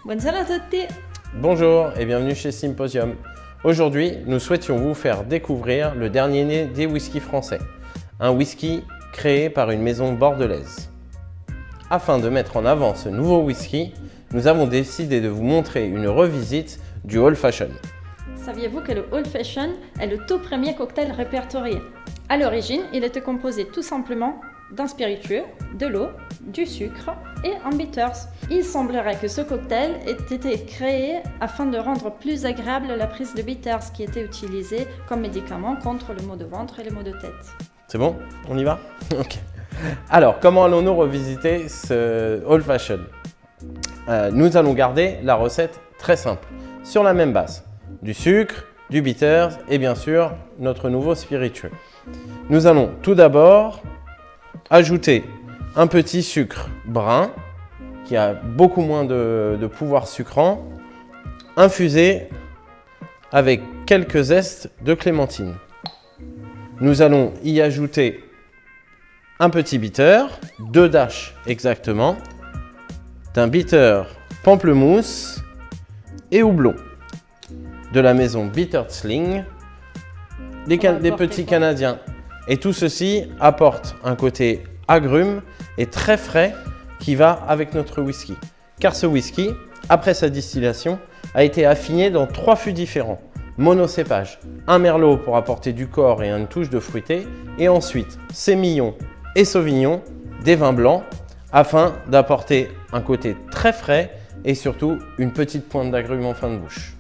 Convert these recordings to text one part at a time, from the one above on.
Buonasera a tutti! Bonjour et bienvenue chez Symposium. Aujourd'hui, nous souhaitions vous faire découvrir le dernier né des whiskies français, un whisky créé par une maison bordelaise. Afin de mettre en avant ce nouveau whisky, nous avons décidé de vous montrer une revisite du Old Fashion. Saviez-vous que le Old Fashion est le tout premier cocktail répertorié? À l'origine, il était composé tout simplement d'un spiritueux, de l'eau, du sucre et un bitters. Il semblerait que ce cocktail ait été créé afin de rendre plus agréable la prise de bitters qui était utilisée comme médicament contre le maux de ventre et les maux de tête. C'est bon? On y va? Ok. Alors, comment allons-nous revisiter ce Old Fashion? Nous allons garder la recette très simple, sur la même base. Du sucre, du bitters et bien sûr notre nouveau spiritueux. Nous allons tout d'abord ajouter un petit sucre brun qui a beaucoup moins de pouvoir sucrant, infusé avec quelques zestes de clémentine. Nous allons y ajouter un petit bitter, 2 dashes exactement, d'un bitter pamplemousse et houblon de la maison Bittersling, des petits Canadiens. Et tout ceci apporte un côté agrume et très frais qui va avec notre whisky. Car ce whisky, après sa distillation, a été affiné dans 3 fûts différents. Monocépage, un merlot pour apporter du corps et une touche de fruité, et ensuite sémillon et sauvignon, des vins blancs, afin d'apporter un côté très frais et surtout une petite pointe d'agrumes en fin de bouche.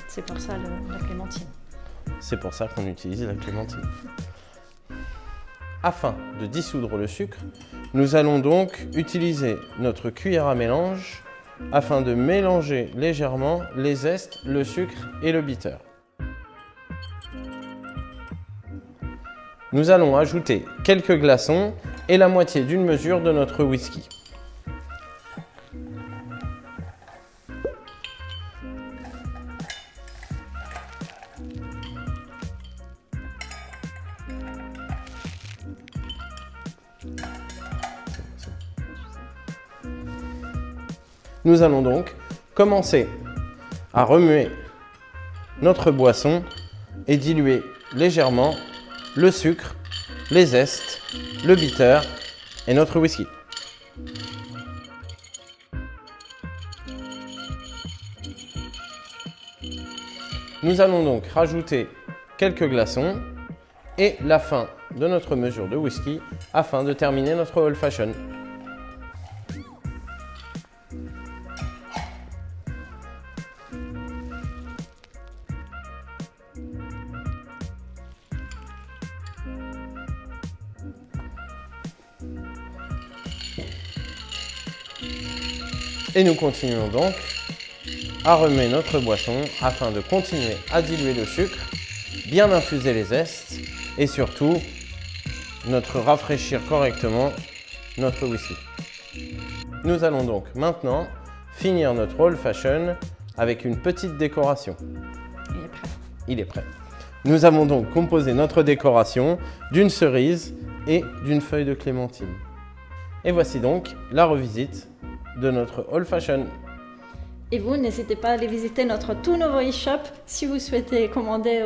C'est pour ça la clémentine. C'est pour ça qu'on utilise la clémentine. Afin de dissoudre le sucre, nous allons donc utiliser notre cuillère à mélange afin de mélanger légèrement les zestes, le sucre et le bitter. Nous allons ajouter quelques glaçons et la moitié d'une mesure de notre whisky. Nous allons donc commencer à remuer notre boisson et diluer légèrement le sucre, les zestes, le bitter et notre whisky. Nous allons donc rajouter quelques glaçons et la fin de notre mesure de whisky afin de terminer notre Old Fashion. Et nous continuons donc à remuer notre boisson afin de continuer à diluer le sucre, bien infuser les zestes et surtout rafraîchir correctement notre whisky. Nous allons donc maintenant finir notre Old Fashion avec une petite décoration. Il est prêt. Il est prêt. Nous avons donc composé notre décoration d'une cerise et d'une feuille de clémentine. Et voici donc la revisite de notre Old Fashion. Et vous, n'hésitez pas à aller visiter notre tout nouveau e-shop si vous souhaitez commander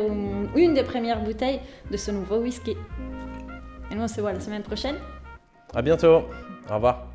une des premières bouteilles de ce nouveau whisky. Et nous, on se voit la semaine prochaine. À bientôt. Au revoir.